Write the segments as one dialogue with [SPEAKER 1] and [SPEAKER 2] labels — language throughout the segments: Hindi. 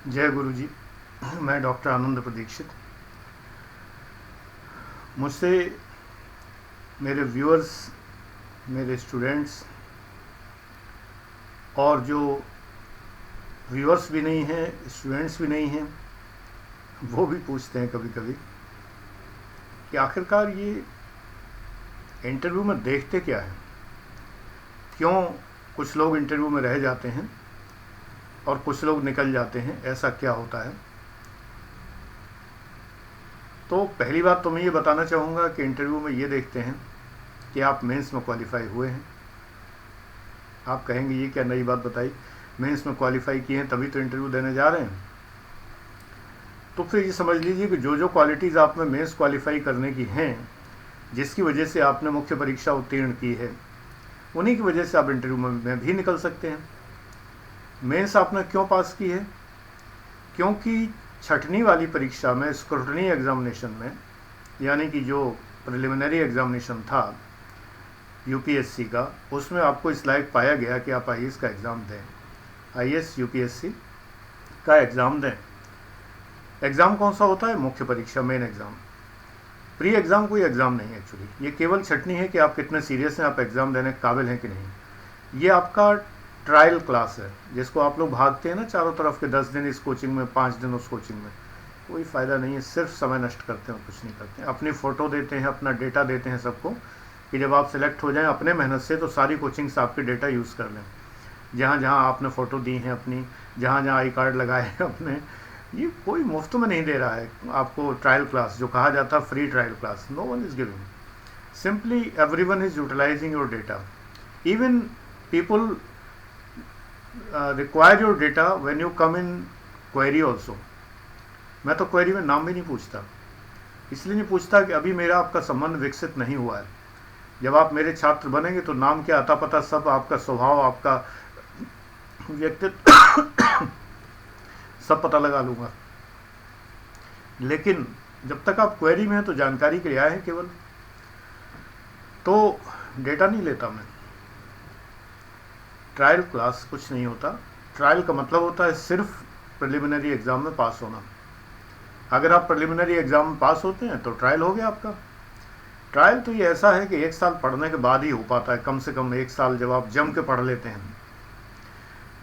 [SPEAKER 1] जय गुरु जी। मैं डॉक्टर आनंद प्रदीक्षित। मुझसे मेरे व्यूअर्स, मेरे स्टूडेंट्स और जो व्यूअर्स भी नहीं हैं, स्टूडेंट्स भी नहीं हैं, वो भी पूछते हैं कभी कभी कि आखिरकार ये इंटरव्यू में देखते क्या है, क्यों कुछ लोग इंटरव्यू में रह जाते हैं और कुछ लोग निकल जाते हैं, ऐसा क्या होता है। तो पहली बात तो मैं ये बताना चाहूँगा कि इंटरव्यू में ये देखते हैं कि आप मेंस में क्वालिफाई हुए हैं। आप कहेंगे ये क्या नई बात बताई, मेंस में क्वालिफाई किए हैं तभी तो इंटरव्यू देने जा रहे हैं। तो फिर ये समझ लीजिए कि जो जो क्वालिटीज़ आप में मेंस क्वालिफाई करने की हैं, जिसकी वजह से आपने मुख्य परीक्षा उत्तीर्ण की है, उन्हीं की वजह से आप इंटरव्यू में भी निकल सकते हैं। मेंस आपने क्यों पास की है? क्योंकि छठवीं वाली परीक्षा में, स्क्रूटनी एग्जामिनेशन में, यानी कि जो प्रिलिमिनरी एग्जामिनेशन था यूपीएससी का, उसमें आपको इस लायक पाया गया कि आप आईएएस का एग्ज़ाम दें, आईएएस यूपीएससी का एग्ज़ाम दें। एग्ज़ाम कौन सा होता है? मुख्य परीक्षा, मेन एग्ज़ाम। प्री एग्ज़ाम कोई एग्ज़ाम नहीं है एक्चुअली, ये केवल छटनी है कि आप कितने सीरियस हैं, आप एग्ज़ाम देने के काबिल हैं कि नहीं। ये आपका ट्रायल क्लास है, जिसको आप लोग भागते हैं ना चारों तरफ के, 10 दिन इस कोचिंग में, 5 दिन उस कोचिंग में, कोई फ़ायदा नहीं है, सिर्फ समय नष्ट करते हैं और कुछ नहीं करते हैं। अपनी फ़ोटो देते हैं, अपना डेटा देते हैं सबको कि जब आप सिलेक्ट हो जाएं अपने मेहनत से तो सारी कोचिंग से आपके डेटा यूज़ कर लें, जहाँ जहाँ आपने फ़ोटो दी हैं अपनी, जहाँ जहाँ आई कार्ड लगाए हैं अपने। ये कोई मुफ्त में नहीं दे रहा है आपको ट्रायल क्लास, जो कहा जाता है free trial class. No one is giving, simply everyone is utilizing your data. Even people require your data when you come in query also. मैं तो क्वेरी में नाम भी नहीं पूछता, इसलिए नहीं पूछता कि अभी मेरा आपका संबंध विकसित नहीं हुआ है। जब आप मेरे छात्र बनेंगे तो नाम क्या, आता पता सब, आपका स्वभाव, आपका व्यक्तित्व सब पता लगा लूँगा। लेकिन जब तक आप क्वेरी में हैं तो जानकारी के लिए आए हैं केवल, तो डेटा नहीं लेता मैं। ट्रायल क्लास कुछ नहीं होता। ट्रायल का मतलब होता है सिर्फ प्रिलिमिनरी एग्ज़ाम में पास होना। अगर आप प्रिलिमिनरी एग्ज़ाम में पास होते हैं तो ट्रायल हो गया आपका। ट्रायल तो ये ऐसा है कि 1 साल पढ़ने के बाद ही हो पाता है, कम से कम 1 साल जब आप जम के पढ़ लेते हैं।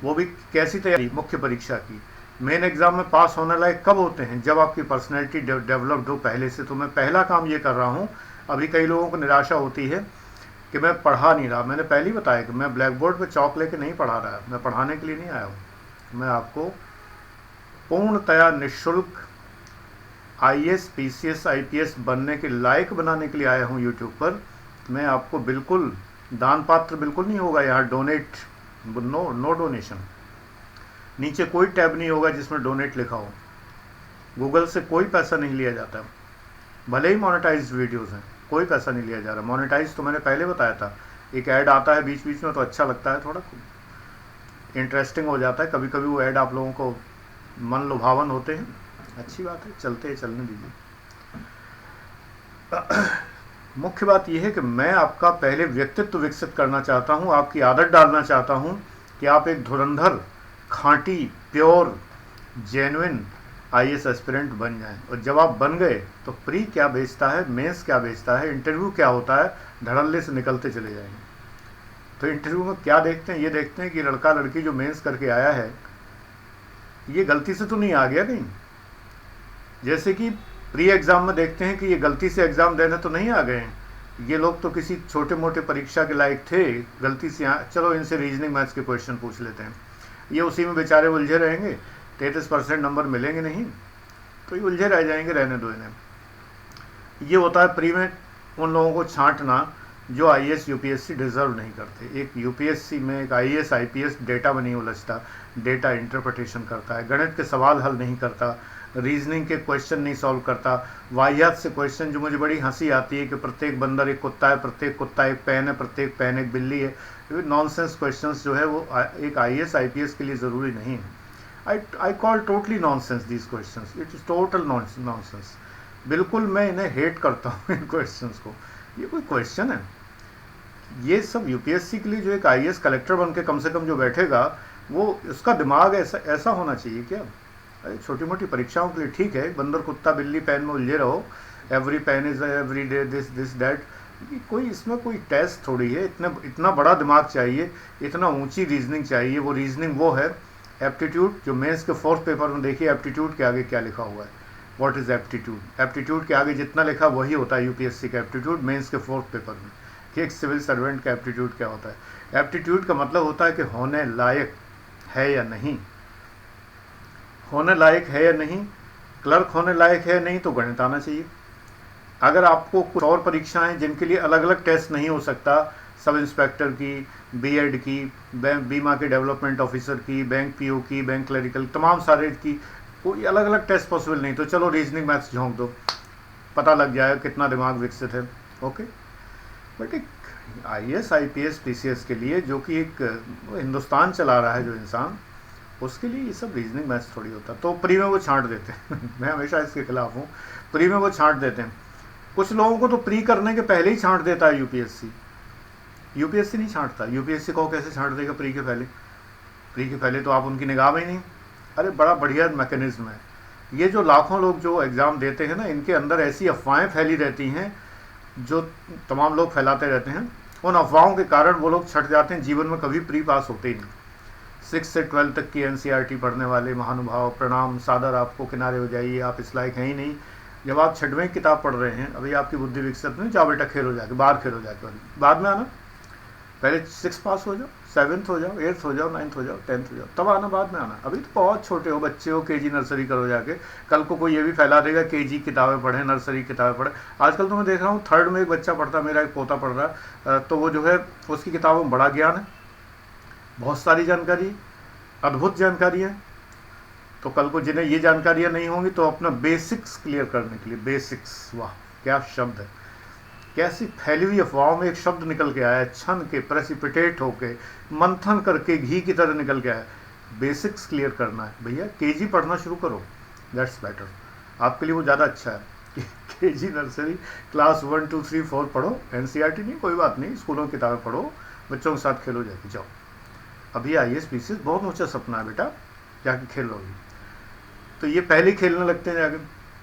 [SPEAKER 1] वो भी कैसी तैयारी? मुख्य परीक्षा की। मेन एग्ज़ाम में पास होने लायक कब होते हैं? जब आपकी पर्सनैलिटी डेवलप्ड हो पहले से। तो मैं पहला काम ये कर रहा हूँ। अभी कई लोगों को निराशा होती है कि मैं पढ़ा नहीं रहा। मैंने पहले ही बताया कि मैं ब्लैक बोर्ड पर चौक लेके नहीं पढ़ा रहा, मैं पढ़ाने के लिए नहीं आया हूँ। मैं आपको पूर्णतया निःशुल्क आईएएस, पीसीएस, आईपीएस बनने के लायक बनाने के लिए आया हूँ यूट्यूब पर। मैं आपको बिल्कुल दान पात्र बिल्कुल नहीं होगा यहाँ, डोनेट, नो डोनेशन। नीचे कोई टैब नहीं होगा जिसमें डोनेट लिखा हो। गूगल से कोई पैसा नहीं लिया जाता, भले ही मोनेटाइज वीडियोज़ हैं, कोई पैसा नहीं लिया जा रहा। मोनेटाइज तो मैंने पहले बताया था, एक ऐड आता है बीच बीच में तो अच्छा लगता है, थोड़ा इंटरेस्टिंग हो जाता है। कभी कभी वो ऐड आप लोगों को मन लुभावन होते हैं, अच्छी बात है, चलने दीजिए। मुख्य बात यह है कि मैं आपका पहले व्यक्तित्व विकसित करना चाहता हूँ, आपकी आदत डालना चाहता हूँ कि आप एक धुरंधर, खांटी, प्योर, जेन्युइन आईएएस एस्पिरेंट बन जाएं। और जब आप बन गए तो प्री क्या बेचता है, मेंस क्या बेचता है, इंटरव्यू क्या होता है, धड़ल्ले से निकलते चले जाएंगे। तो इंटरव्यू में क्या देखते हैं? ये देखते हैं कि लड़का लड़की जो मेंस करके आया है, ये गलती से तो नहीं आ गया कहीं। जैसे कि प्री एग्ज़ाम में देखते हैं कि ये गलती से एग्ज़ाम देने तो नहीं आ गए हैं, ये लोग तो किसी छोटे मोटे परीक्षा के लायक थे, गलती से चलो इनसे रीजनिंग मैथ्स के क्वेश्चन पूछ लेते हैं। ये उसी में बेचारे उलझे रहेंगे, 33% नंबर मिलेंगे नहीं, तो ये उलझे रह जाएंगे, रहने दो इन्हें। ये होता है प्री में उन लोगों को छांटना जो आईएएस यूपीएससी डिज़र्व नहीं करते। एक यूपीएससी में एक आईएएस आईपीएस डेटा में नहीं उलझता, डेटा इंटरप्रिटेशन करता है, गणित के सवाल हल नहीं करता, रीजनिंग के क्वेश्चन नहीं सॉल्व करता, वाहियात से क्वेश्चन। जो मुझे बड़ी हंसी आती है कि प्रत्येक बंदर एक कुत्ता है, प्रत्येक कुत्ता एक पेन है, प्रत्येक पेन एक बिल्ली है। नॉनसेंस क्वेश्चंस जो है वो एक आईएएस आईपीएस के लिए ज़रूरी नहीं है। I call totally nonsense these questions, it is total nonsense. बिल्कुल मैं इन्हें हेट करता हूँ इन क्वेश्चंस को। ये कोई क्वेश्चन है? ये सब यूपीएससी के लिए जो एक आईएएस कलेक्टर बन के कम से कम जो बैठेगा, वो उसका दिमाग ऐसा होना चाहिए क्या? अरे छोटी मोटी परीक्षाओं के लिए ठीक है, बंदर कुत्ता बिल्ली पेन में उलझे रहो, every pain is every day this this that, कोई इसमें कोई टेस्ट थोड़ी है। इतना बड़ा दिमाग चाहिए, इतना ऊंची रीजनिंग चाहिए। वो रीजनिंग वो है एप्टीट्यूड, जो मेंस के 4th पेपर में देखिए एप्टीट्यूड के आगे क्या लिखा हुआ है, व्हाट इज एप्टीट्यूड। एप्टीट्यूड के आगे जितना लिखा वही होता है यूपीएससी का एप्टीट्यूड मेंस के 4th पेपर में, कि एक सिविल सर्वेंट का एप्टीट्यूड क्या होता है। एप्टीट्यूड का मतलब होता है कि होने लायक है या नहीं, होने लायक है या नहीं, क्लर्क होने लायक है या नहीं, तो गणित आना चाहिए। अगर आपको कुछ और परीक्षाएं जिनके लिए अलग अलग टेस्ट नहीं हो सकता, सब इंस्पेक्टर की, बीएड की, बैंक बीमा के डेवलपमेंट ऑफिसर की, बैंक पीओ की, बैंक क्लरिकल, तमाम सारे की कोई अलग अलग टेस्ट पॉसिबल नहीं, तो चलो रीजनिंग मैथ्स झोंक दो, पता लग जाएगा कितना दिमाग विकसित है। ओके, बट एक आईएएस आईपीएस पीसीएस के लिए, जो कि एक हिंदुस्तान चला रहा है जो इंसान, उसके लिए ये सब रीजनिंग मैथ्स थोड़ी होता। तो प्री में वो छांट देते हैं मैं हमेशा इसके खिलाफ हूँ, प्री में वो छांट देते हैं। कुछ लोगों को तो प्री करने के पहले ही छांट देता है यूपीएससी। यूपीएससी नहीं छांटता, यूपीएससी को कैसे छांट देगा प्री के पहले? प्री के पहले तो आप उनकी निगाह में ही नहीं। अरे बड़ा बढ़िया मैकेनिज्म है ये। जो लाखों लोग जो एग्ज़ाम देते हैं ना, इनके अंदर ऐसी अफवाहें फैली रहती हैं जो तमाम लोग फैलाते रहते हैं। उन अफवाहों के कारण वो लोग छट जाते हैं, जीवन में कभी प्री पास होते ही नहीं। 6 से 12 तक की एनसीईआरटी पढ़ने वाले महानुभाव, प्रणाम सादर, आपको किनारे हो जाइए, आप इस लायक हैं ही नहीं। जब आप 6वीं किताब पढ़ रहे हैं, अभी आपकी बुद्धि विकसित नहीं, जाओ बेटा खेलो जाके, बाहर खेलो जाके, बाद में आना। पहले 6 पास हो जाओ, 7th हो जाओ, 8th हो जाओ, 9th हो जाओ, 10th हो जाओ, तब आना, बाद में आना। अभी तो बहुत छोटे हो, बच्चे हो, केजी नर्सरी करो जाके। कल को कोई ये भी फैला देगा केजी किताबें पढ़ें, नर्सरी किताबें पढ़ें। आजकल तो मैं देख रहा हूँ 3rd में एक बच्चा पढ़ता है, मेरा एक पोता पढ़ रहा है, तो वो जो है उसकी किताबों में बड़ा ज्ञान है, बहुत सारी जानकारी, अद्भुत जानकारी है। तो कल को जिन्हें ये जानकारियाँ नहीं होंगी तो अपना बेसिक्स क्लियर करने के लिए, बेसिक्स, वाह क्या शब्द है, कैसी फैली हुई अफवाहों में एक शब्द निकल के आया, छन के, प्रेसिपिटेट होके, मंथन करके घी की तरह निकल के आया। बेसिक्स क्लियर करना है भैया, केजी पढ़ना शुरू करो, दैट्स बेटर, आपके लिए वो ज़्यादा अच्छा है। केजी नर्सरी क्लास 1 2 3 4 पढ़ो, एनसीईआरटी नहीं, कोई बात नहीं, स्कूलों की किताबें पढ़ो, बच्चों के साथ खेलो जाके, जाओ। अभी आईएएस पीसीएस बहुत ऊँचा सपना है बेटा, जाके खेलोगी। तो ये पहले खेलने लगते हैं जाके,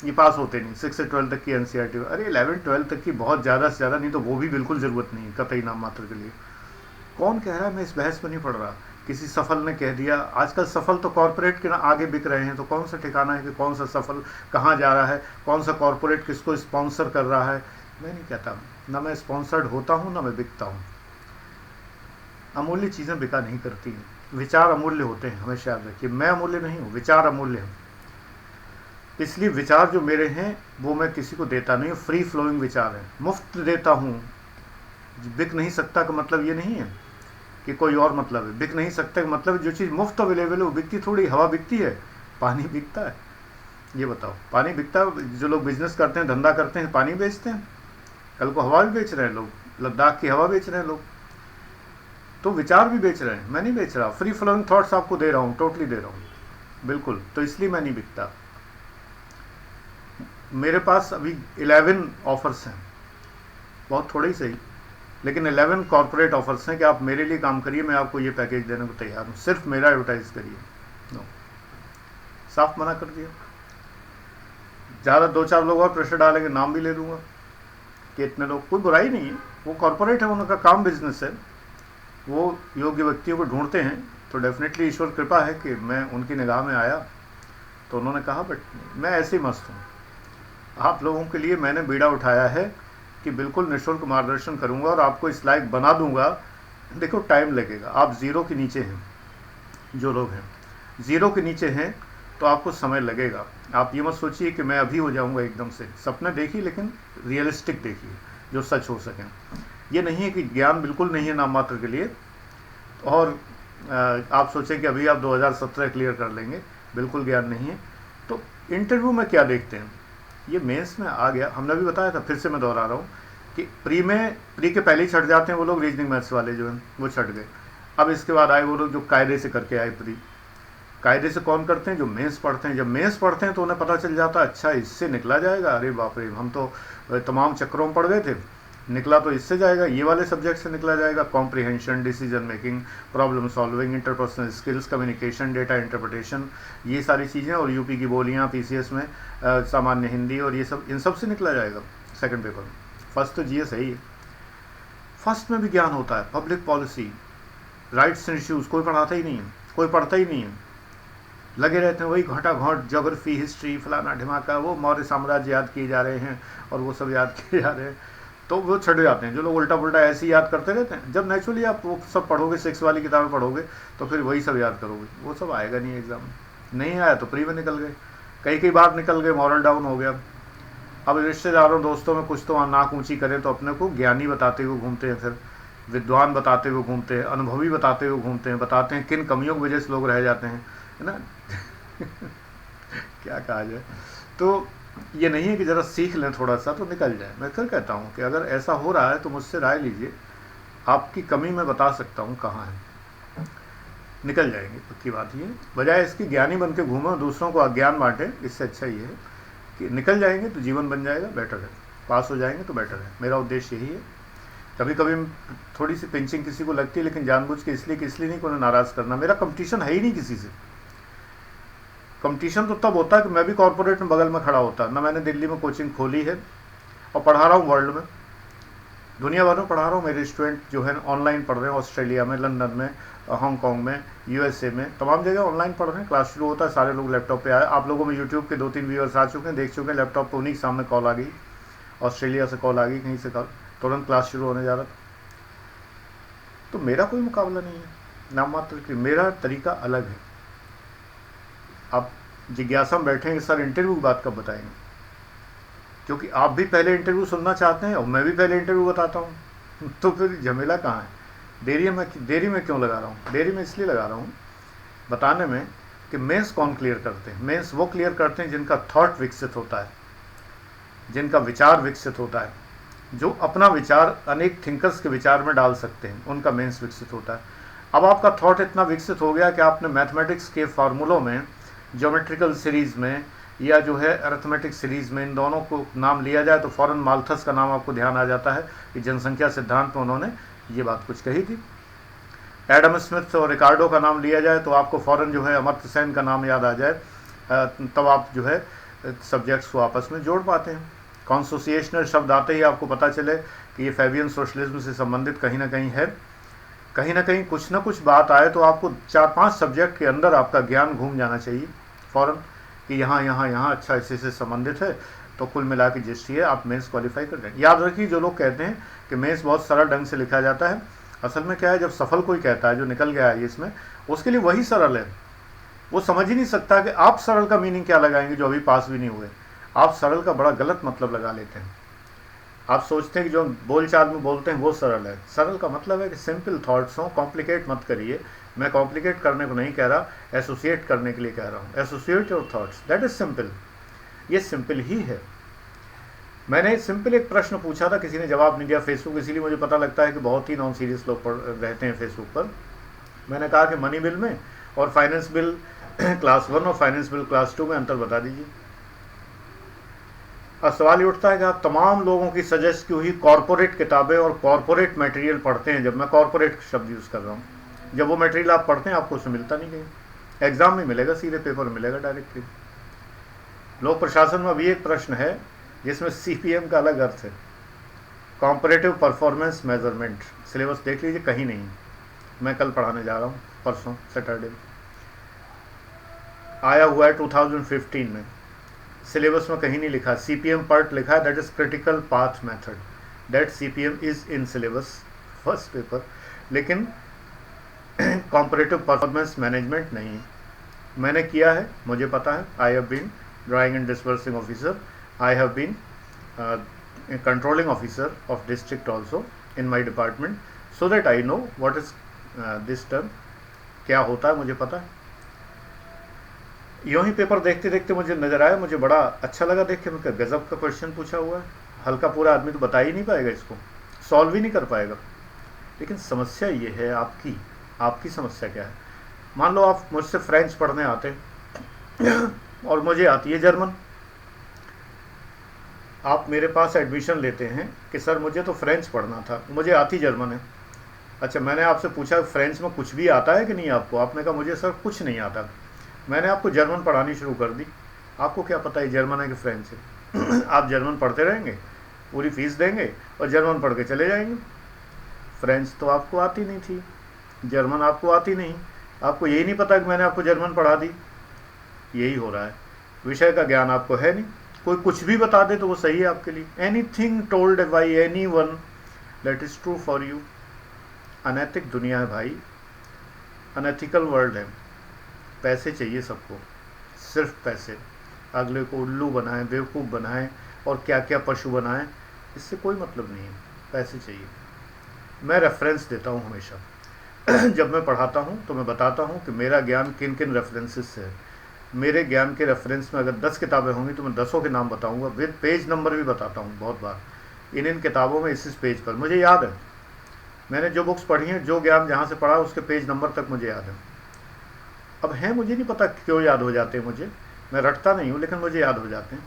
[SPEAKER 1] ये पास होते नहीं। 6 से 12 तक की एनसीईआरटी, अरे 11 12 तक की बहुत ज़्यादा से ज़्यादा, नहीं तो वो भी बिल्कुल ज़रूरत नहीं है कतई नाम मात्र के लिए। कौन कह रहा है मैं इस बहस में नहीं पढ़ रहा, किसी सफल ने कह दिया। आजकल सफल तो कॉरपोरेट के आगे बिक रहे हैं, तो कौन सा ठिकाना है कि कौन सा सफल कहाँ जा रहा है, कौन सा कॉरपोरेट किसको स्पॉन्सर कर रहा है। मैं नहीं कहता, ना मैं स्पॉन्सर्ड होता हूँ, ना मैं बिकता हूँ। अमूल्य चीज़ें बिका नहीं करती हैं, विचार अमूल्य होते हैं, हमेशा याद रखिए। मैं अमूल्य नहीं हूँ, विचार अमूल्य हैं। इसलिए विचार जो मेरे हैं वो मैं किसी को देता नहीं हूँ, फ्री फ्लोइंग विचार है, मुफ्त देता हूँ। बिक नहीं सकता का मतलब ये नहीं है कि कोई और मतलब है। बिक नहीं सकता का मतलब जो चीज़ मुफ्त अवेलेबल है वो बिकती थोड़ी। हवा बिकती है, पानी बिकता है, ये बताओ। पानी बिकता है, जो लोग बिजनेस करते हैं, धंधा करते हैं, पानी बेचते हैं। कल को हवा भी बेच रहे हैं लोग, लद्दाख की हवा बेच रहे हैं लोग, तो विचार भी बेच रहे हैं। मैं नहीं बेच रहा, फ्री फ्लोइंग थॉट्स आपको दे रहा हूँ, टोटली दे रहा हूँ, बिल्कुल। तो इसलिए मैं नहीं बिकता। मेरे पास अभी 11 ऑफर्स हैं, बहुत थोड़े ही सही, लेकिन 11 कॉर्पोरेट ऑफर्स हैं कि आप मेरे लिए काम करिए, मैं आपको ये पैकेज देने को तैयार हूँ, सिर्फ मेरा एडवर्टाइज करिए। नो, साफ मना कर दिया। ज़्यादा 2-4 लोग और प्रेशर डालेंगे, नाम भी ले लूँगा कि इतने लोग। कोई बुराई नहीं है, वो कॉर्पोरेट है, उनका काम बिजनेस है, वो योग्य व्यक्तियों को ढूंढते हैं। तो डेफिनेटली ईश्वर कृपा है कि मैं उनकी निगाह में आया, तो उन्होंने कहा। बट मैं ऐसे ही मस्त हूँ। आप लोगों के लिए मैंने बीड़ा उठाया है कि बिल्कुल निःशुल्क मार्गदर्शन करूंगा और आपको इस लायक बना दूंगा। देखो टाइम लगेगा, आप 0 के नीचे हैं, जो लोग हैं 0 के नीचे हैं, तो आपको समय लगेगा। आप ये मत सोचिए कि मैं अभी हो जाऊंगा एकदम से। सपने देखिए, लेकिन रियलिस्टिक देखिए, जो सच हो सकें। ये नहीं है कि ज्ञान बिल्कुल नहीं है नाम मात्र के लिए, और आप सोचें कि अभी आप 2017 क्लियर कर लेंगे, बिल्कुल ज्ञान नहीं है। तो इंटरव्यू में क्या देखते हैं, ये मेंस में आ गया। हमने भी बताया था, फिर से मैं दोहरा रहा हूँ कि प्री के पहले ही छट जाते हैं वो लोग, रीजनिंग मैथ्स वाले जो हैं वो छट गए। अब इसके बाद आए वो लोग जो कायदे से करके आए प्री। कायदे से कौन करते हैं? जो मेंस पढ़ते हैं। जब मेंस पढ़ते हैं तो उन्हें पता चल जाता है, अच्छा इससे निकला जाएगा, अरे बाप रे, हम तो तमाम चक्रों में पड़ गए थे। निकला तो इससे जाएगा, ये वाले सब्जेक्ट से निकला जाएगा। Comprehension, decision making, problem solving, interpersonal skills, communication, data interpretation, ये सारी चीज़ें, और यूपी की बोलियाँ, पीसीएस में सामान्य हिंदी, और ये सब, इन सब से निकला जाएगा सेकंड पेपर में। फर्स्ट तो जीएस है ही है। फर्स्ट में भी ज्ञान होता है, public policy, rights and issues कोई पढ़ाता ही नहीं है, कोई पढ़ता ही नहीं है, लगे रहते हैं वही घटा घोट ज्योग्राफी, हिस्ट्री, फलाना ढिमाका, वो मौर्य साम्राज्य याद किए जा रहे हैं और वो सब याद किए जा रहे हैं, तो वो छट जाते हैं। जो लोग उल्टा पुल्टा ऐसे ही याद करते रहते हैं, जब नेचुरली आप वो सब पढ़ोगे, 6 वाली किताबें पढ़ोगे, तो फिर वही सब याद करोगे, वो सब आएगा नहीं एग्जाम में। नहीं आया तो प्री में निकल गए, कई बार निकल गए, मॉरल डाउन हो गया। अब रिश्तेदारों दोस्तों में कुछ तो नाक ऊँची करें तो अपने को ज्ञानी बताते हुए घूमते हैं, फिर विद्वान बताते हुए घूमते हैं, अनुभवी बताते हुए घूमते हैं, बताते हैं किन कमियों की वजह से लोग रह जाते हैं, है ना। क्या कहा जाए, तो ये नहीं है कि ज़रा सीख लें थोड़ा सा तो निकल जाए। मैं फिर कहता हूँ कि अगर ऐसा हो रहा है तो मुझसे राय लीजिए, आपकी कमी मैं बता सकता हूँ कहाँ है, निकल जाएंगे, पक्की बात ये। बजाय इसकी ज्ञानी बन के घूमो, दूसरों को अज्ञान बांटे, इससे अच्छा ये है कि निकल जाएंगे तो जीवन बन जाएगा, बेटर है। पास हो जाएंगे तो बेटर है, मेरा उद्देश्य यही है। कभी कभी थोड़ी सी पिंचिंग किसी को लगती है, लेकिन जानबूझ के इसलिए नहीं, कोई नाराज़ करना। मेरा कंपटीशन है ही नहीं किसी से। कंपटीशन तो तब होता है कि मैं भी कॉर्पोरेट में बगल में खड़ा होता ना। मैंने दिल्ली में कोचिंग खोली है और पढ़ा रहा हूँ, वर्ल्ड में, दुनिया भर में पढ़ा रहा हूँ। मेरे स्टूडेंट जो है ऑनलाइन पढ़ रहे हैं, ऑस्ट्रेलिया में, लंदन में, हांगकॉन्ग में, यूएसए में, तमाम जगह ऑनलाइन पढ़ रहे हैं। क्लास शुरू होता है, सारे लोग लैपटॉप पे आए। आप लोगों में यूट्यूब के 2-3 व्यूअर्स आ चुके हैं, देख चुके हैं, लैपटॉप पर उन्हीं के सामने कॉल आ गई, ऑस्ट्रेलिया से कॉल आ गई, कहीं से कॉल, तुरंत क्लास शुरू होने जा रहा था। तो मेरा कोई मुकाबला नहीं है, नाम मात्र कि मेरा तरीका अलग है। आप जिज्ञासा में बैठेंगे सर इंटरव्यू की बात कब बताएंगे, क्योंकि आप भी पहले इंटरव्यू सुनना चाहते हैं और मैं भी पहले इंटरव्यू बताता हूँ, तो फिर झमेला कहाँ है। देरी में क्यों लगा रहा हूँ? देरी में इसलिए लगा रहा हूँ बताने में कि मेंस कौन क्लियर करते हैं। मेंस वो क्लियर करते हैं जिनका थॉट विकसित होता है, जिनका विचार विकसित होता है, जो अपना विचार अनेक थिंकर्स के विचार में डाल सकते हैं, उनका मेंस विकसित होता है। अब आपका थॉट इतना विकसित हो गया कि आपने मैथमेटिक्स के फार्मूलों में, ज्योमेट्रिकल सीरीज़ में, या जो है अरिथमेटिक सीरीज़ में, इन दोनों को नाम लिया जाए तो फ़ौरन माल्थस का नाम आपको ध्यान आ जाता है कि जनसंख्या सिद्धांत में उन्होंने ये बात कुछ कही थी। एडम स्मिथ और रिकार्डो का नाम लिया जाए तो आपको फ़ौरन जो है अमर्त्य सेन का नाम याद आ जाए, तब आप जो है सब्जेक्ट्स को आपस में जोड़ पाते हैं। कॉन्सोसिएशनल शब्द आते ही आपको पता चले कि ये फैबियन सोशलिज्म से संबंधित कहीं ना कहीं है, कहीं ना कहीं कुछ ना कुछ बात आए तो आपको 4-5 सब्जेक्ट के अंदर आपका ज्ञान घूम जाना चाहिए फ़ौरन कि यहाँ अच्छा इससे संबंधित है। तो कुल मिला के जिस है आप मेंस क्वालिफाई कर दें। याद रखिए, जो लोग कहते हैं कि मेंस बहुत सरल ढंग से लिखा जाता है, असल में क्या है, जब सफल कोई कहता है जो निकल गया है इसमें, उसके लिए वही सरल है। वो समझ ही नहीं सकता कि आप सरल का मीनिंग क्या लगाएंगे जो अभी पास भी नहीं हुए। आप सरल का बड़ा गलत मतलब लगा लेते हैं। आप सोचते हैं कि जो बोलचाल में बोलते हैं वो सरल है। सरल का मतलब है कि सिंपल थॉट्स हों, कॉम्प्लिकेट मत करिए। मैं कॉम्प्लिकेट करने को नहीं कह रहा, एसोसिएट करने के लिए कह रहा हूँ। Associate your thoughts, that is simple. ये सिंपल ही है। मैंने सिंपल एक प्रश्न पूछा था, किसी ने जवाब नहीं दिया फेसबुक, इसीलिए मुझे पता लगता है कि बहुत ही नॉन सीरियस लोग रहते हैं फेसबुक पर। मैंने कहा कि मनी बिल में और फाइनेंस बिल क्लास 1 और फाइनेंस बिल क्लास 2 में अंतर बता दीजिए। अब सवाल ये उठता है कि आप तमाम लोगों की सजेस्ट की हुई कॉर्पोरेट किताबें और कॉर्पोरेट मटेरियल पढ़ते हैं। जब मैं कॉर्पोरेट शब्द यूज़ कर रहा हूँ, जब वो मटेरियल आप पढ़ते हैं आपको उससे मिलता नहीं कहीं। एग्जाम में मिलेगा, सीधे पेपर में मिलेगा डायरेक्टली। लोक प्रशासन में अभी एक प्रश्न है जिसमें CPM का अलग अर्थ है, कॉम्परेटिव परफॉर्मेंस मेजरमेंट। सिलेबस देख लीजिए, कहीं नहीं। मैं कल पढ़ाने जा रहा हूँ, परसों सैटरडे, आया हुआ है 2015 में। सिलेबस में कहीं नहीं लिखा, CPM पार्ट लिखा है, that is critical path method, that CPM is in syllabus first paper, लेकिन कॉम्परेटिव परफॉर्मेंस मैनेजमेंट नहीं। मैंने किया है, मुझे पता है। I have been drawing and dispersing officer, I have been controlling officer of district also in my department, so that I know what is this term, क्या होता है मुझे पता है। यूँ ही पेपर देखते देखते मुझे नज़र आया, मुझे बड़ा अच्छा लगा देख के। मैं गजब का क्वेश्चन पूछा हुआ है, हल्का पूरा आदमी तो बता ही नहीं पाएगा, इसको सॉल्व ही नहीं कर पाएगा। लेकिन समस्या ये है आपकी समस्या क्या है। मान लो आप मुझसे फ्रेंच पढ़ने आते हैं और मुझे आती है जर्मन। आप मेरे पास एडमिशन लेते हैं कि सर मुझे तो फ्रेंच पढ़ना था, मुझे आती जर्मन है। अच्छा, मैंने आपसे पूछा फ्रेंच में कुछ भी आता है कि नहीं आपको? आपने कहा मुझे सर कुछ नहीं आता। मैंने आपको जर्मन पढ़ानी शुरू कर दी, आपको क्या पता है जर्मन है कि फ्रेंच है? आप जर्मन पढ़ते रहेंगे, पूरी फीस देंगे और जर्मन पढ़ के चले जाएंगे। फ्रेंच तो आपको आती नहीं थी, जर्मन आपको आती नहीं, आपको यही नहीं पता कि मैंने आपको जर्मन पढ़ा दी। यही हो रहा है, विषय का ज्ञान आपको है नहीं। कोई कुछ भी बता दे तो वो सही है आपके लिए। Anything told by any one that is true for you. अनैतिक दुनिया है भाई, अनएथिकल वर्ल्ड है। पैसे चाहिए सबको, सिर्फ पैसे। अगले को उल्लू बनाएं, बेवकूफ़ बनाएं और क्या क्या पशु बनाएं, इससे कोई मतलब नहीं है। पैसे चाहिए। मैं रेफरेंस देता हूँ हमेशा। जब मैं पढ़ाता हूँ तो मैं बताता हूँ कि मेरा ज्ञान किन किन रेफरेंसेस से है। मेरे ज्ञान के रेफरेंस में अगर 10 किताबें होंगी तो मैं 10 के नाम बताऊँगा, विद पेज नंबर भी बताता हूँ बहुत बार। इन किताबों में इस पेज पर मुझे याद है, मैंने जो बुक्स पढ़ी हैं, जो ज्ञान जहाँ से पढ़ा उसके पेज नंबर तक मुझे याद है। अब है, मुझे नहीं पता क्यों याद हो जाते हैं मुझे, मैं रटता नहीं हूँ लेकिन मुझे याद हो जाते हैं।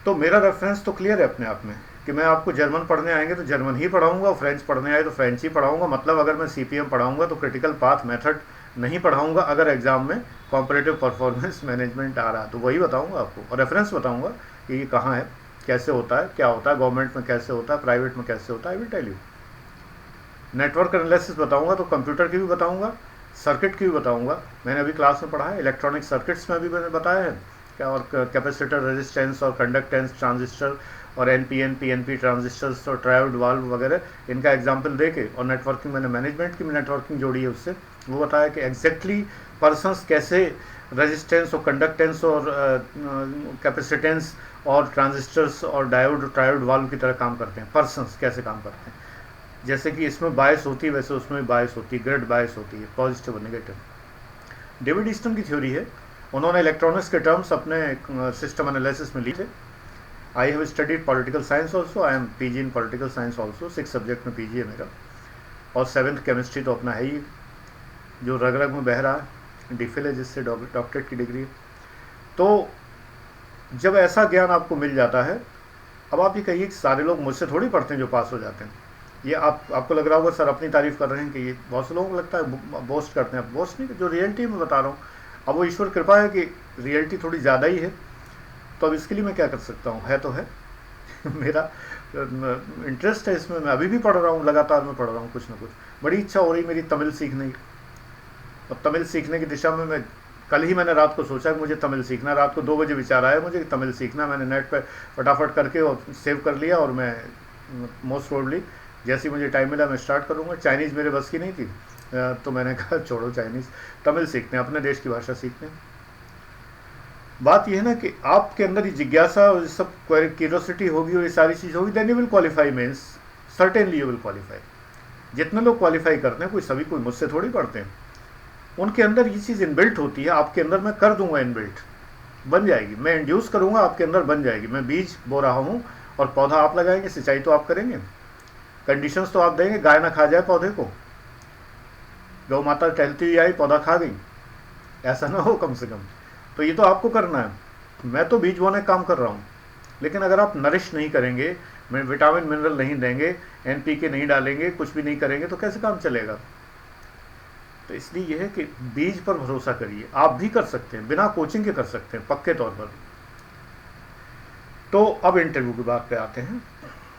[SPEAKER 1] तो मेरा रेफरेंस तो क्लियर है अपने आप में कि मैं आपको जर्मन पढ़ने आएंगे तो जर्मन ही पढ़ाऊंगा और फ्रेंच पढ़ने आए तो फ्रेंच ही पढ़ाऊंगा। मतलब अगर मैं CPM पढ़ाऊंगा तो क्रिटिकल पाथ मेथड नहीं पढ़ाऊंगा। अगर एग्जाम में कॉम्परेटिव परफॉर्मेंस मैनेजमेंट आ रहा तो वही बताऊंगा आपको, और रेफरेंस बताऊंगा कि ये कहाँ है, कैसे होता है, क्या होता है, गवर्नमेंट में कैसे होता है, प्राइवेट में कैसे होता है, I will tell you. Network analysis बताऊंगा तो कंप्यूटर की भी बताऊंगा, सर्किट की भी बताऊंगा। मैंने अभी क्लास में पढ़ा है, इलेक्ट्रॉनिक सर्किट्स में भी मैंने बताया है क्या, और कैपेसिटर, रेजिस्टेंस और कंडक्टेंस, ट्रांजिस्टर और NPN PNP ट्रांजिस्टर्स और ट्रायोड वाल्व वगैरह, इनका एग्जाम्पल दे के, और नेटवर्किंग मैंने मैनेजमेंट की नेटवर्किंग जोड़ी है उससे, वो बताया कि एग्जैक्टली पर्सन्स कैसे रेजिस्टेंस और कंडक्टेंस और कैपेसिटेंस और ट्रांजिस्टर्स और डायोड ट्रायोड वाल्व की तरह काम करते हैं, पर्सन्स कैसे काम करते हैं। जैसे कि इसमें बायस होती है वैसे उसमें बायस होती है, ग्रेड बायस होती है, पॉजिटिव और नेगेटिव। डेविड ईस्टन की थ्योरी है, उन्होंने इलेक्ट्रॉनिक्स के टर्म्स अपने सिस्टम एनालिसिस में लिए थे। I have studied political science also, I am PG in political science also, 6 subject में PG है मेरा, और 7th केमिस्ट्री तो अपना है ही जो रग रग में बह रहा है, DPhil है जिससे डॉक्टरेट की डिग्री है। तो जब ऐसा ज्ञान आपको मिल जाता है, अब आप ये कहिए कि सारे लोग मुझसे थोड़ी पढ़ते हैं जो पास हो जाते हैं। ये आपको लग रहा होगा सर अपनी तारीफ़ कर रहे हैं कि ये बहुत से लोगों को लगता है बोस्ट करते हैं। बोस्ट नहीं, जो रियलिटी में बता रहा हूँ। अब वो ईश्वर कृपा है कि रियलिटी थोड़ी ज़्यादा ही है, तो अब इसके लिए मैं क्या कर सकता हूँ, है तो है। मेरा इंटरेस्ट है इसमें, मैं अभी भी पढ़ रहा हूँ, लगातार मैं पढ़ रहा हूँ कुछ ना कुछ। बड़ी इच्छा हो रही मेरी तमिल सीखने की, और तमिल सीखने की दिशा में मैं कल ही मैंने रात को सोचा कि मुझे तमिल सीखना। रात को 2 बजे विचार आया मुझे कि तमिल सीखना। मैंने नेट पर फटाफट करके और सेव कर लिया, और मैं मोस्ट प्रोबेबली जैसे ही मुझे टाइम मिला मैं स्टार्ट करूँगा। चाइनीज़ मेरे बस की नहीं थी, तो मैंने कहा छोड़ो चाइनीज़, तमिल सीखते हैं, अपने देश की भाषा सीखते हैं। बात यह है ना कि आपके अंदर ये जिज्ञासा और सब क्यूरियोसिटी होगी और ये सारी चीज़ होगी, then you will qualify. Means certainly you will qualify. जितने लोग क्वालिफाई करते हैं, कोई मुझसे थोड़ी पढ़ते हैं, उनके अंदर ये चीज़ इनबिल्ट होती है। आपके अंदर मैं कर दूंगा इनबिल्ट, बन जाएगी। मैं इंड्यूस करूंगा, आपके अंदर बन जाएगी। मैं बीज बो रहा हूँ और पौधा आप लगाएंगे, सिंचाई तो आप करेंगे, कंडीशंस तो आप देंगे, गाय ना खा जाए पौधे को, गौ माता टहलती हुई आई पौधा खा गई, ऐसा ना हो कम से कम। तो ये तो आपको करना है। मैं तो बीज बोने का काम कर रहा हूँ, लेकिन अगर आप नरिश नहीं करेंगे, विटामिन मिनरल नहीं देंगे, NPK नहीं डालेंगे, कुछ भी नहीं करेंगे, तो कैसे काम चलेगा। तो इसलिए यह है कि बीज पर भरोसा करिए। आप भी कर सकते हैं, बिना कोचिंग के कर सकते हैं पक्के तौर पर। तो अब इंटरव्यू की बात पे आते हैं।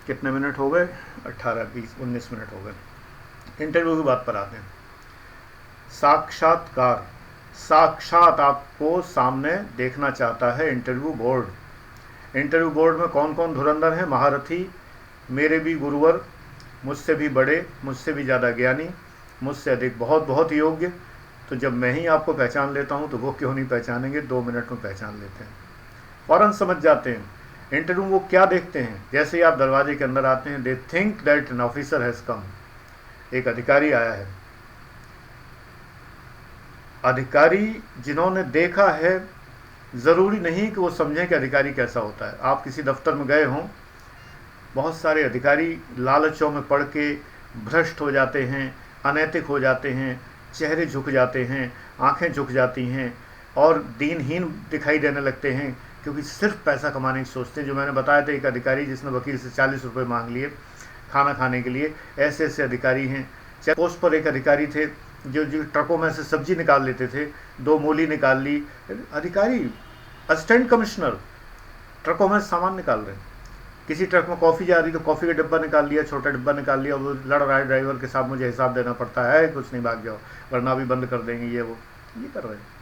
[SPEAKER 1] कितने मिनट हो गए? 18, 20, 19 मिनट हो गए। इंटरव्यू की बात पर आते हैं। साक्षात्कार, साक्षात आपको सामने देखना चाहता है इंटरव्यू बोर्ड। इंटरव्यू बोर्ड में कौन कौन धुरंधर हैं? महारथी, मेरे भी गुरुवर, मुझसे भी बड़े, मुझसे भी ज़्यादा ज्ञानी, मुझसे अधिक बहुत बहुत योग्य। तो जब मैं ही आपको पहचान लेता हूँ तो वो क्यों नहीं पहचानेंगे? 2 मिनट में पहचान लेते हैं, फ़ौरन समझ जाते हैं। इंटरव्यू वो क्या देखते हैं? जैसे ही आप दरवाजे के अंदर आते हैं, they think that an officer has come. एक अधिकारी आया है। अधिकारी जिन्होंने देखा है, ज़रूरी नहीं कि वो समझें कि अधिकारी कैसा होता है। आप किसी दफ्तर में गए हों, बहुत सारे अधिकारी लालचों में पड़ के भ्रष्ट हो जाते हैं, अनैतिक हो जाते हैं, चेहरे झुक जाते हैं, आंखें झुक जाती हैं और दीनहीन दिखाई देने लगते हैं क्योंकि सिर्फ पैसा कमाने की सोचते हैं। जो मैंने बताया था, एक अधिकारी जिसने वकील से 40 रुपये मांग लिए खाना खाने के लिए, ऐसे ऐसे अधिकारी हैं। चेक पोस्ट पर एक अधिकारी थे जो ट्रकों में से सब्जी निकाल लेते थे, 2 मूली निकाल ली। अधिकारी, असिस्टेंट कमिश्नर, ट्रकों में सामान निकाल रहे हैं। किसी ट्रक में कॉफ़ी जा रही तो कॉफ़ी का डिब्बा निकाल लिया, छोटा डिब्बा निकाल लिया, वो लड़ रहा है ड्राइवर के साथ, मुझे हिसाब देना पड़ता है, कुछ नहीं भाग जाओ वरना भी बंद कर देंगे, ये कर रहे हैं।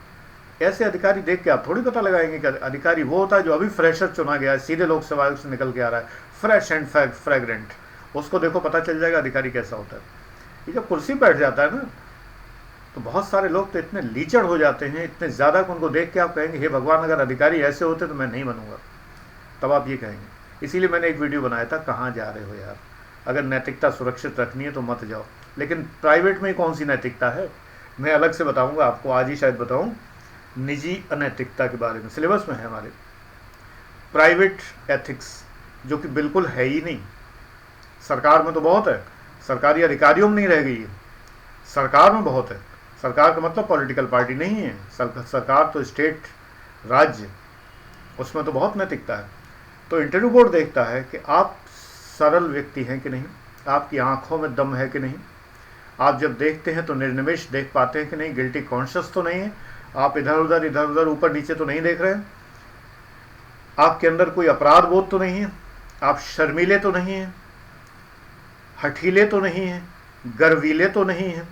[SPEAKER 1] ऐसे अधिकारी देख के आप थोड़ी पता लगाएंगे कि अधिकारी वो होता है जो अभी फ्रेशर चुना गया है, सीधे लोक सेवा आयोग से निकल के आ रहा है, फ्रेश एंड फ्रेगरेंट, उसको देखो पता चल जाएगा अधिकारी कैसा होता है। ये जब कुर्सी बैठ जाता है ना, तो बहुत सारे लोग तो इतने लीचड़ हो जाते हैं, इतने ज़्यादा कि उनको देख के आप कहेंगे हे भगवान, अगर अधिकारी ऐसे होते तो मैं नहीं बनूंगा, तब आप ये कहेंगे। इसीलिए मैंने एक वीडियो बनाया था, कहाँ जा रहे हो यार, अगर नैतिकता सुरक्षित रखनी है तो मत जाओ। लेकिन प्राइवेट में कौन सी नैतिकता है, मैं अलग से बताऊंगा आपको, आज ही शायद बताऊं निजी अनैतिकता के बारे में, सिलेबस में है हमारे प्राइवेट एथिक्स, जो कि बिल्कुल है ही नहीं। सरकार में तो बहुत है, सरकारी अधिकारियों में नहीं रह गई है, सरकार में बहुत है। सरकार का मतलब पॉलिटिकल पार्टी नहीं है, सरकार तो स्टेट, राज्य, उसमें तो बहुत नैतिकता है। तो इंटरव्यू बोर्ड देखता है कि आप सरल व्यक्ति हैं कि नहीं, आपकी आंखों में दम है कि नहीं, आप जब देखते हैं तो निर्निमेष देख पाते हैं कि नहीं, गिल्टी कॉन्शियस तो नहीं है, आप इधर उधर ऊपर नीचे तो नहीं देख रहे हैं, आपके अंदर कोई अपराध बोध तो नहीं है, आप शर्मीले तो नहीं हैं, हठीले तो नहीं हैं, गर्वीले तो नहीं हैं,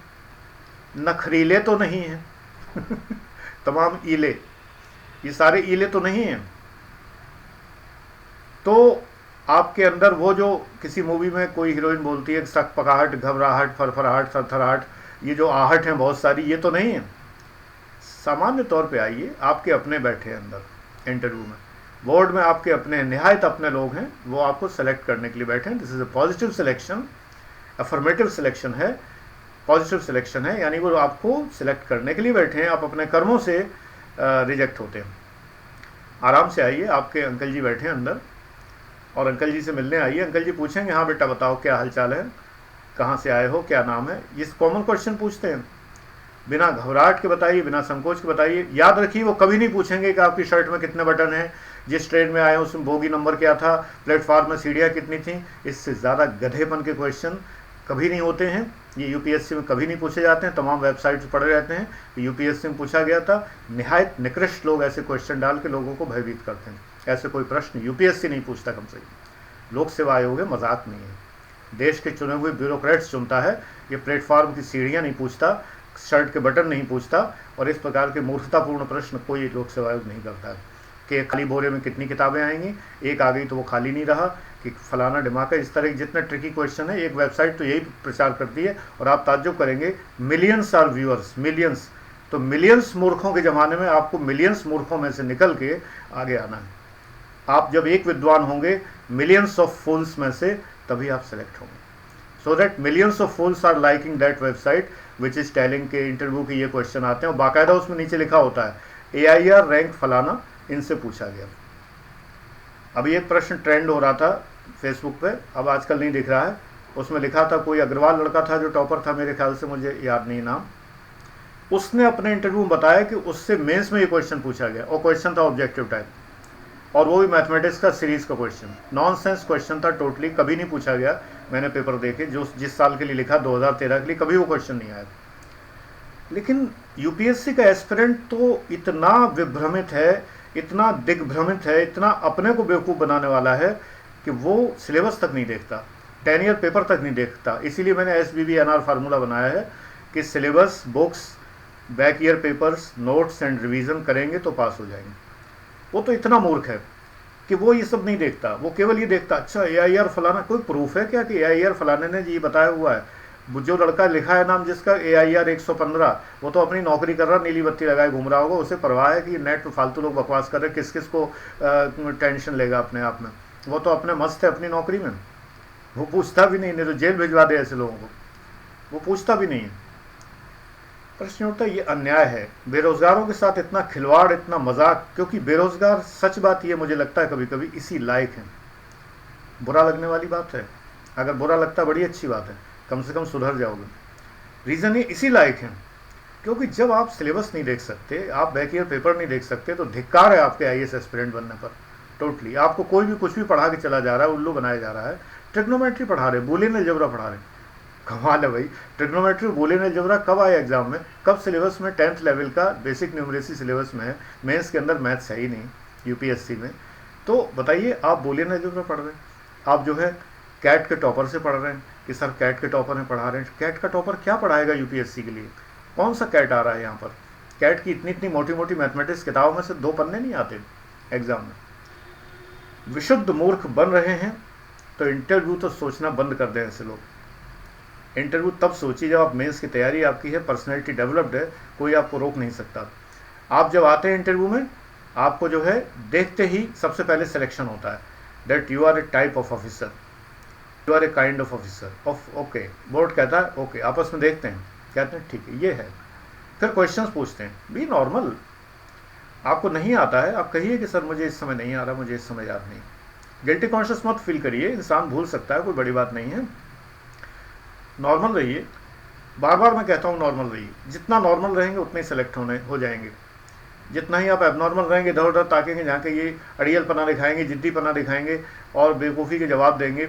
[SPEAKER 1] नखरीले तो नहीं हैं तमाम ईले, ये सारे ईले तो नहीं हैं। तो आपके अंदर वो जो किसी मूवी में कोई हीरोइन बोलती है, सक पकाहट, घबराहट, फरफराहट, थरथराहट, ये जो आहट हैं बहुत सारी, ये तो नहीं है। सामान्य तौर पे आइए, आपके अपने बैठे हैं अंदर इंटरव्यू में, बोर्ड में आपके अपने निहायत अपने लोग हैं, वो आपको सेलेक्ट करने के लिए बैठे हैं। This is a positive selection, affirmative selection है, पॉजिटिव सिलेक्शन है, यानी वो आपको सिलेक्ट करने के लिए बैठे हैं, आप अपने कर्मों से रिजेक्ट होते हैं। आराम से आइए, आपके अंकल जी बैठे हैं अंदर, और अंकल जी से मिलने आइए। अंकल जी पूछेंगे हाँ बेटा बताओ क्या हालचाल है, कहाँ से आए हो, क्या नाम है, ये कॉमन क्वेश्चन पूछते हैं। बिना घबराहट के बताइए, बिना संकोच के बताइए। याद रखिए, वो कभी नहीं पूछेंगे कि आपकी शर्ट में कितने बटन हैं, जिस ट्रेन में आए उसमें बोगी नंबर क्या था, प्लेटफार्म में सीढ़ियाँ कितनी थी। इससे ज़्यादा गधेपन के क्वेश्चन कभी नहीं होते हैं, ये यूपीएससी में कभी नहीं पूछे जाते हैं। तमाम वेबसाइट्स पढ़े रहते हैं कि यूपीएससी में पूछा गया था। निहायत निकृष्ट लोग ऐसे क्वेश्चन डाल के लोगों को भयभीत करते हैं। ऐसे कोई प्रश्न यूपीएससी नहीं पूछता, कम से कम लोक सेवा आयोग है, मजाक नहीं है। देश के चुने हुए ब्यूरोक्रेट्स चुनता है, ये प्लेटफार्म की सीढ़ियाँ नहीं पूछता, शर्ट के बटन नहीं पूछता, और इस प्रकार के मूर्खतापूर्ण प्रश्न कोई लोक सेवा आयोग नहीं करता है कि खाली बोरे में कितनी किताबें आएंगी, एक आ गई तो वो खाली नहीं रहा, कि फलाना ढिमाका। इस तरह के जितने ट्रिकी क्वेश्चन है, एक वेबसाइट तो यही प्रचार करती है, और आप ताज्जुब करेंगे, मिलियंस आर व्यूअर्स, मिलियंस। तो मिलियंस मूर्खों के ज़माने में आपको मिलियंस मूर्खों में से निकल के आगे आना है। आप जब एक विद्वान होंगे मिलियंस ऑफ फूल्स में से, तभी आप सेलेक्ट होंगे। So that millions of fools are liking that website which is telling के इंटरव्यू के ये क्वेश्चन आते हैं, और बाकायदा उसमें नीचे लिखा होता है AIR रैंक फलाना, इनसे पूछा गया। अभी एक प्रश्न ट्रेंड हो रहा था फेसबुक पे, अब आजकल नहीं दिख रहा है, उसमें लिखा था, कोई अग्रवाल लड़का था जो टॉपर था, मेरे ख्याल से, मुझे याद नहीं नाम, उसने अपने इंटरव्यू में बताया कि उससे मेंस में ये क्वेश्चन पूछा गया, और क्वेश्चन था ऑब्जेक्टिव टाइप, और वो भी मैथमेटिक्स का सीरीज़ का क्वेश्चन, नॉनसेंस क्वेश्चन था टोटली, कभी नहीं पूछा गया। मैंने पेपर देखे जो जिस साल के लिए लिखा 2013 के लिए, कभी वो क्वेश्चन नहीं आया। लेकिन यूपीएससी का एस्पिरेंट तो इतना विभ्रमित है, इतना दिग्भ्रमित है, इतना अपने को बेवकूफ़ बनाने वाला है कि वो सिलेबस तक नहीं देखता, 10 ईयर पेपर तक नहीं देखता। इसीलिए मैंने SBBNR फार्मूला बनाया है कि syllabus, books, back year papers, notes and revision करेंगे तो पास हो जाएंगे। वो तो इतना मूर्ख है कि वो ये सब नहीं देखता, वो केवल ये देखता, अच्छा AIR फलाना, कोई प्रूफ है क्या कि AIR फलाने ने ये बताया हुआ है। जो लड़का लिखा है नाम जिसका AIR 115, वो तो अपनी नौकरी कर रहा, नीली बत्ती लगाए घूम रहा होगा, उसे परवाह है कि नेट पर फालतू लोग बकवास कर रहे, किस किस को टेंशन लेगा अपने आप में। वो तो अपने मस्त है अपनी नौकरी में, वो पूछता भी नहीं तो जेल भिजवा दे ऐसे लोगों को, वो पूछता भी नहीं है। प्रश्न उठता है, ये अन्याय है, बेरोजगारों के साथ इतना खिलवाड़, इतना मजाक, क्योंकि बेरोजगार, सच बात ये मुझे लगता है कभी कभी इसी लायक है। बुरा लगने वाली बात है, अगर बुरा लगता बड़ी अच्छी बात है, कम से कम सुधर जाओगे। रीज़न ये इसी लायक है क्योंकि जब आप सिलेबस नहीं देख सकते, आप बैक ईयर पेपर नहीं देख सकते, तो धिक्कार है आपके आईएएस एस्पिरेंट बनने पर। टोटली आपको कोई भी कुछ भी पढ़ा के चला जा रहा है, उल्लू बनाया जा रहा है। ट्रिग्नोमेट्री पढ़ा रहे, बूलियन अलजेब्रा पढ़ा रहे, कमाल है भाई। ट्रिग्नोमेट्री बूलियन अलजेब्रा कब आया एग्जाम में, कब सिलेबस में 10th लेवल का बेसिक न्यूमरेसी सिलेबस में है, मेंस के अंदर मैथ्स है ही नहीं यूपीएससी में। तो बताइए आप बूलियन अलजेब्रा पढ़ रहे हैं, आप जो है कैट के टॉपर से पढ़ रहे हैं कि सर कैट के टॉपर ने पढ़ा रहे हैं। कैट का टॉपर क्या पढ़ाएगा यूपीएससी के लिए, कौन सा कैट आ रहा है यहाँ पर। कैट की इतनी इतनी मोटी मोटी मैथमेटिक्स किताबों में से 2 पन्ने नहीं आते एग्जाम में। विशुद्ध मूर्ख बन रहे हैं तो इंटरव्यू तो सोचना बंद कर दें ऐसे लोग। इंटरव्यू तब सोचिए जब आप मेंस की तैयारी आपकी है, पर्सनैलिटी डेवलप्ड है, कोई आपको रोक नहीं सकता। आप जब आते हैं इंटरव्यू में, आपको जो है देखते ही सबसे पहले सिलेक्शन होता है, that you are a type of officer, you are a kind of officer of okay. Board कहता है ओके, आपस में देखते हैं, कहते हैं ठीक है ये है। फिर क्वेश्चंस पूछते हैं, बी नॉर्मल। आपको नहीं आता है, आप कहिए कि सर मुझे इस समय नहीं आ रहा, मुझे इस समय याद नहीं। गिल्टी कॉन्शियस मत फील करिए, इंसान भूल सकता है, कोई बड़ी बात नहीं है। नॉर्मल रहिए, बार बार मैं कहता हूँ नॉर्मल रहिए। जितना नॉर्मल रहेंगे उतने ही सेलेक्ट हो जाएंगे। जितना ही आप एबनॉर्मल रहेंगे, इधर उधर ताकेंगे, जहाँ के ये अड़ियल पना दिखाएंगे, जिद्दी पना दिखाएंगे और बेवकूफ़ी के जवाब देंगे।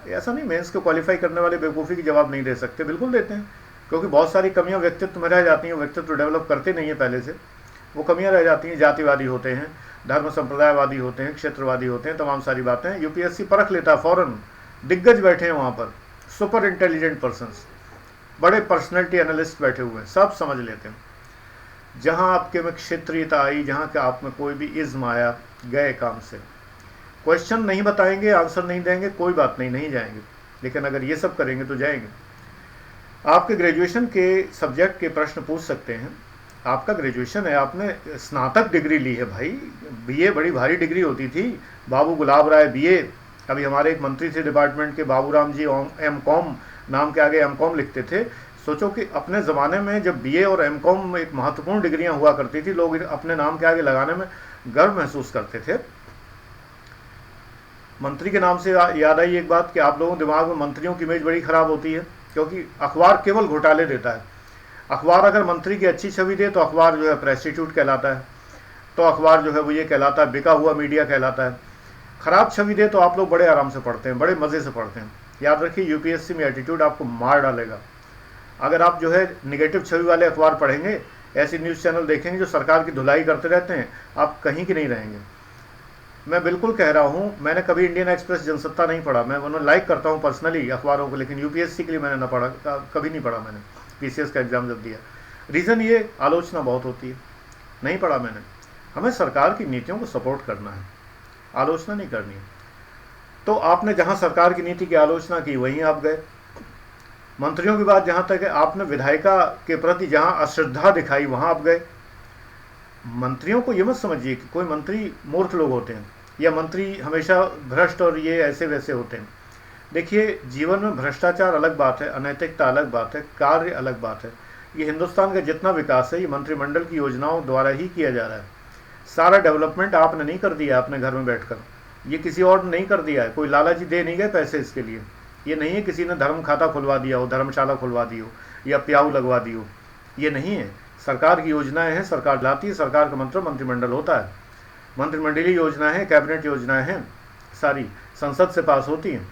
[SPEAKER 1] ऐसा नहीं, मेंस को क्वालिफाई करने वाले बेवकूफ़ी के जवाब नहीं दे सकते, बिल्कुल देते हैं, क्योंकि बहुत सारी कमियाँ व्यक्तित्व में रह जाती हैं। व्यक्तित्व डेवलप करते नहीं है पहले से, वो कमियाँ रह जाती हैं। जातिवादी होते हैं, धर्म संप्रदायवादी होते हैं, क्षेत्रवादी होते हैं, तमाम सारी बातें यूपीएससी परख लेता है फ़ौरन। दिग्गज बैठे हैं वहाँ पर, सुपर इंटेलिजेंट पर्सन्स, बड़े पर्सनैलिटी एनालिस्ट बैठे हुए हैं, सब समझ लेते हैं। जहाँ आपके में क्षेत्रीयता आई, जहाँ के आप में कोई भी इज्म आया, गए काम से। क्वेश्चन नहीं बताएंगे, आंसर नहीं देंगे, कोई बात नहीं, नहीं जाएंगे, लेकिन अगर ये सब करेंगे तो जाएंगे। आपके ग्रेजुएशन के सब्जेक्ट के प्रश्न पूछ सकते हैं। आपका ग्रेजुएशन है, आपने स्नातक डिग्री ली है भाई। बीए बड़ी भारी डिग्री होती थी, बाबू गुलाब राय बीए। अभी हमारे एक मंत्री थे डिपार्टमेंट के, बाबूराम जी, एम.कॉम नाम के आगे एम.कॉम लिखते थे। सोचो कि अपने ज़माने में जब बीए और एम.कॉम एक महत्वपूर्ण डिग्रियां हुआ करती थी, लोग अपने नाम के आगे लगाने में गर्व महसूस करते थे। मंत्री के नाम से याद आई एक बात कि आप लोगों के दिमाग में मंत्रियों की इमेज बड़ी ख़राब होती है, क्योंकि अखबार केवल घोटाले देता है। अखबार अगर मंत्री की अच्छी छवि दे तो अखबार जो है प्रेस्टिट्यूट कहलाता है, तो अखबार जो है वो ये कहलाता है, बिका हुआ मीडिया कहलाता है। ख़राब छवि दे तो आप लोग बड़े आराम से पढ़ते हैं, बड़े मज़े से पढ़ते हैं। याद रखिए, यूपीएससी में एटीट्यूड आपको मार डालेगा। अगर आप जो है निगेटिव छवि वाले अखबार पढ़ेंगे, ऐसे न्यूज़ चैनल देखेंगे जो सरकार की धुलाई करते रहते हैं, आप कहीं की नहीं रहेंगे। मैं बिल्कुल कह रहा हूँ, मैंने कभी इंडियन एक्सप्रेस, जनसत्ता नहीं पढ़ा। मैं उन्हें लाइक करता हूँ पर्सनली अखबारों को, लेकिन यूपीएससी के लिए मैंने ना पढ़ा, कभी नहीं पढ़ा मैंने। पीसीएस का एग्ज़ाम जब दिया, रीज़न ये आलोचना बहुत होती है, नहीं पढ़ा मैंने। हमें सरकार की नीतियों को सपोर्ट करना है, आलोचना नहीं करनी है। तो आपने जहाँ सरकार की नीति की आलोचना की वहीं आप गए। मंत्रियों की बात जहाँ तक है, आपने विधायिका के प्रति जहाँ अश्रद्धा दिखाई वहाँ आप गए। मंत्रियों को ये मत समझिए कि कोई मंत्री मूर्ख लोग होते हैं या मंत्री हमेशा भ्रष्ट और ये ऐसे वैसे होते हैं। देखिए, जीवन में भ्रष्टाचार अलग बात है, अनैतिकता अलग बात है, कार्य अलग बात है। ये हिंदुस्तान का जितना विकास है ये मंत्रिमंडल की योजनाओं द्वारा ही किया जा रहा है। सारा डेवलपमेंट आपने नहीं कर दिया अपने घर में बैठकर, ये किसी और ने नहीं कर दिया है। कोई लाला जी दे नहीं गए पैसे इसके लिए। ये नहीं है किसी ने धर्म खाता खुलवा दिया हो, धर्मशाला खुलवा दी हो या प्याऊ लगवा दी हो, ये नहीं है। सरकार की योजनाएं हैं, सरकार लाती है, सरकार का मंत्र मंत्रिमंडल होता है। मंत्रिमंडलीय योजनाएं हैं, कैबिनेट योजनाएं हैं, सारी संसद से पास होती हैं।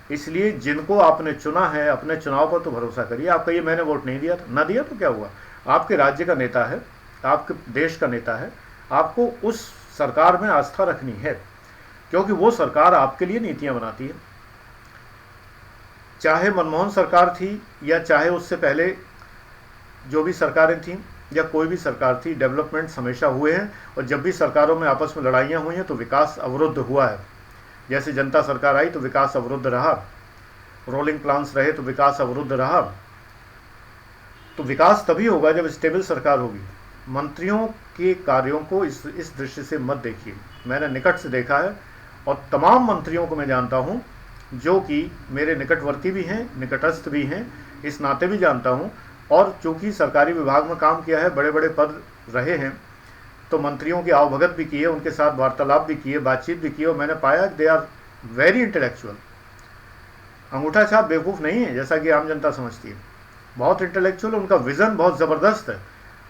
[SPEAKER 1] इसलिए जिनको आपने चुना है, अपने चुनाव पर तो भरोसा करिए। आप कहिए मैंने वोट नहीं दिया, ना दिया तो क्या हुआ, आपके राज्य का नेता है, आपके देश का नेता है, आपको उस सरकार में आस्था रखनी है, क्योंकि वो सरकार आपके लिए नीतियां बनाती है। चाहे मनमोहन सरकार थी या चाहे उससे पहले जो भी सरकारें थीं या कोई भी सरकार थी, डेवलपमेंट्स हमेशा हुए हैं। और जब भी सरकारों में आपस में लड़ाइयाँ हुई हैं तो विकास अवरुद्ध हुआ है। जैसे जनता सरकार आई तो विकास अवरुद्ध रहा, रोलिंग प्लान्स रहे तो विकास अवरुद्ध रहा। तो विकास तभी होगा जब स्टेबल सरकार होगी। मंत्रियों के कार्यों को इस दृष्टि से मत देखिए। मैंने निकट से देखा है और तमाम मंत्रियों को मैं जानता हूँ जो कि मेरे निकटवर्ती भी हैं, निकटस्थ भी हैं, इस नाते भी जानता हूँ। और चूँकि सरकारी विभाग में काम किया है, बड़े बड़े पद रहे हैं, तो मंत्रियों की आवभगत भी की है, उनके साथ वार्तालाप भी किए, बातचीत भी की, और मैंने पाया दे आर वेरी इंटेलेक्चुअल। अंगूठा छाप बेवकूफ़ नहीं है जैसा कि आम जनता समझती है, बहुत इंटेलेक्चुअल। उनका विज़न बहुत ज़बरदस्त है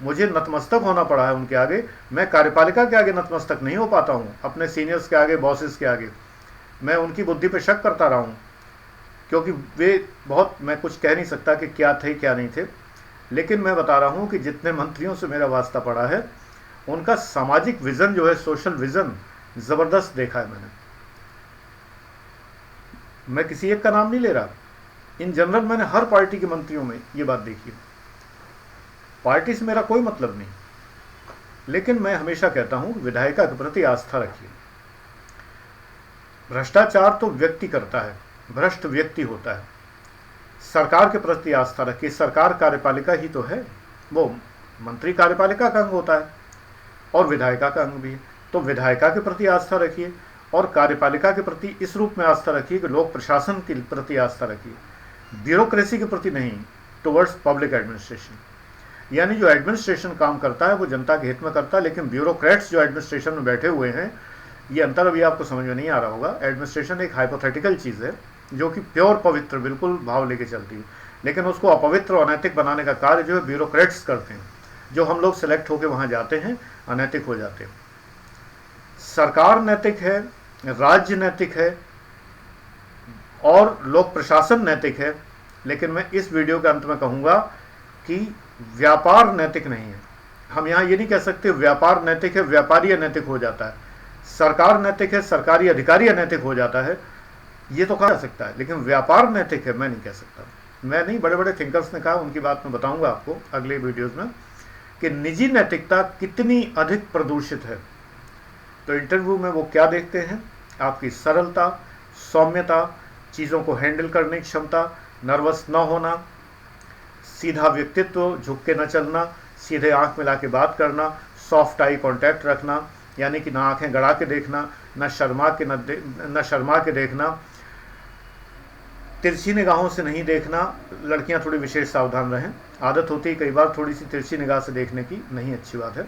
[SPEAKER 1] मुझे नतमस्तक होना पड़ा है उनके आगे। मैं कार्यपालिका के आगे नतमस्तक नहीं हो पाता हूँ, अपने सीनियर्स के आगे, बॉसेस के आगे। मैं उनकी बुद्धि पे शक करता रहा हूँ, क्योंकि वे बहुत, मैं कुछ कह नहीं सकता कि क्या थे क्या नहीं थे, लेकिन मैं बता रहा हूँ कि जितने मंत्रियों से मेरा वास्ता पड़ा है उनका सामाजिक विज़न जो है, सोशल विज़न ज़बरदस्त देखा है मैंने। मैं किसी एक का नाम नहीं ले रहा, इन जनरल मैंने हर पार्टी के मंत्रियों में ये बात देखी है। पार्टी से मेरा कोई मतलब नहीं, लेकिन मैं हमेशा कहता हूँ विधायिका के प्रति आस्था रखिए। भ्रष्टाचार तो व्यक्ति करता है, भ्रष्ट व्यक्ति होता है। सरकार के प्रति आस्था रखिए। सरकार कार्यपालिका ही तो है, वो मंत्री कार्यपालिका का अंग होता है और विधायिका का अंग भी है। तो विधायिका के प्रति आस्था रखिए और कार्यपालिका के प्रति इस रूप में आस्था रखिए कि लोक प्रशासन के प्रति आस्था रखिए, ब्यूरोक्रेसी के प्रति नहीं, टुवर्ड्स पब्लिक एडमिनिस्ट्रेशन। यानी जो एडमिनिस्ट्रेशन काम करता है वो जनता के हित में करता है, लेकिन ब्यूरोक्रेट्स जो एडमिनिस्ट्रेशन में बैठे हुए हैं, ये अंतर अभी आपको समझ में नहीं आ रहा होगा। एडमिनिस्ट्रेशन एक हाइपोथेटिकल चीज़ है जो कि प्योर पवित्र बिल्कुल भाव लेके चलती है, लेकिन उसको अपवित्र और अनैतिक बनाने का कार्य जो है ब्यूरोक्रेट्स करते हैं। जो हम लोग सेलेक्ट होकर वहाँ जाते हैं अनैतिक हो जाते हैं। सरकार नैतिक है, राज्य नैतिक है और लोक प्रशासन नैतिक है, लेकिन मैं इस वीडियो के अंत में कहूँगा कि व्यापार नैतिक नहीं है। हम यहाँ ये नहीं कह सकते व्यापार नैतिक है, व्यापारी अनैतिक हो जाता है। सरकार नैतिक है, सरकारी अधिकारी अनैतिक हो जाता है, ये तो कहा जा सकता है, लेकिन व्यापार नैतिक है मैं नहीं कह सकता। मैं नहीं, बड़े बड़े थिंकर्स ने कहा, उनकी बात मैं बताऊंगा आपको अगले वीडियोज़ में कि निजी नैतिकता कितनी अधिक प्रदूषित है। तो इंटरव्यू में वो क्या देखते हैं, आपकी सरलता, सौम्यता, चीज़ों को हैंडल करने की क्षमता, नर्वस न होना, सीधा व्यक्तित्व, झुक के न चलना, सीधे आंख मिला के बात करना, सॉफ्ट आई कांटेक्ट रखना, यानी कि ना आंखें गड़ा के देखना, न शर्मा के देखना, तिरछी निगाहों से नहीं देखना। लड़कियां थोड़ी विशेष सावधान रहें, आदत होती है कई बार थोड़ी सी तिरछी निगाह से देखने की, नहीं अच्छी बात है।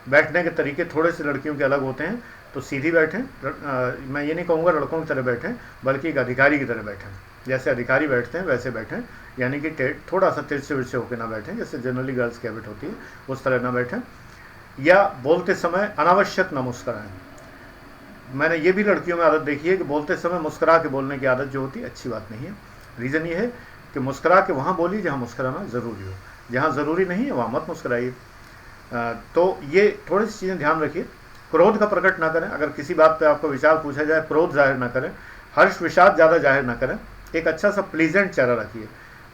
[SPEAKER 1] बैठने के तरीके थोड़े से लड़कियों के अलग होते हैं, तो सीधी बैठें। मैं ये नहीं कहूँगा लड़कों की तरह बैठें, बल्कि एक अधिकारी की तरह बैठें। जैसे अधिकारी बैठते हैं वैसे बैठें, यानी कि थोड़ा सा तिरछे विरछे होकर ना बैठें, जैसे जनरली गर्ल्स की हैबिट होती है उस तरह ना बैठें। या बोलते समय अनावश्यक न मुस्कराएं। मैंने ये भी लड़कियों में आदत देखी है कि बोलते समय मुस्करा के बोलने की आदत जो होती है अच्छी बात नहीं है। रीज़न ये है कि मुस्करा के वहाँ बोलिए जहाँ मुस्कराना ज़रूरी हो, जहाँ ज़रूरी नहीं है वहाँ मत मुस्कराइए। तो ये थोड़ी सी चीज़ें ध्यान रखिए। क्रोध का प्रकट ना करें, अगर किसी बात पे आपको विचार पूछा जाए क्रोध जाहिर ना करें, हर्ष विषाद ज़्यादा जाहिर ना करें। एक अच्छा सा प्लीजेंट चेहरा रखिए,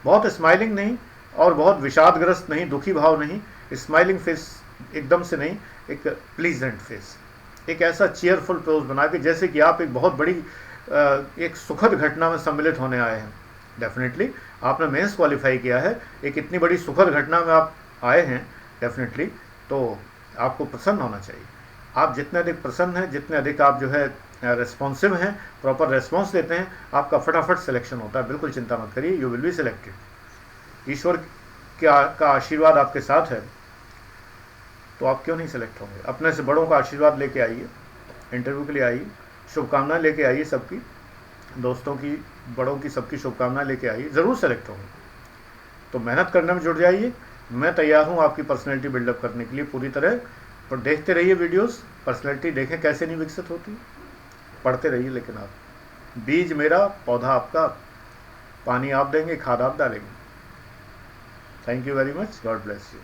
[SPEAKER 1] बहुत स्माइलिंग नहीं और बहुत विषादग्रस्त नहीं, दुखी भाव नहीं, स्माइलिंग फेस एकदम से नहीं, एक प्लीजेंट फेस, एक ऐसा चेयरफुल पोज बना के जैसे कि आप एक बहुत बड़ी एक सुखद घटना में सम्मिलित होने आए हैं। डेफिनेटली आपने मेंस क्वालिफाई किया है, एक इतनी बड़ी सुखद घटना में आप आए हैं डेफिनेटली, तो आपको प्रसन्न होना चाहिए। आप जितने अधिक प्रसन्न हैं, जितने अधिक आप जो है रेस्पॉन्सिव हैं, प्रॉपर रेस्पॉन्स देते हैं, आपका फटाफट सिलेक्शन होता है। बिल्कुल चिंता मत करिए, यू विल बी सिलेक्टेड। ईश्वर का आशीर्वाद आपके साथ है, तो आप क्यों नहीं सिलेक्ट होंगे। अपने से बड़ों का आशीर्वाद लेके आइए, इंटरव्यू के लिए आइए, शुभकामनाएं लेके आइए, सबकी, दोस्तों की, बड़ों की, सबकी शुभकामनाएं लेके आइए, ज़रूर सेलेक्ट होंगे। तो मेहनत करने में जुट जाइए। मैं तैयार हूँ आपकी पर्सनैलिटी बिल्डअप करने के लिए पूरी तरह। पर देखते रहिए वीडियोस, पर्सनैलिटी देखें कैसे नहीं विकसित होती, पढ़ते रहिए। लेकिन आप, बीज मेरा, पौधा आपका, पानी आप देंगे, खाद आप डालेंगे। Thank you very much, God bless you.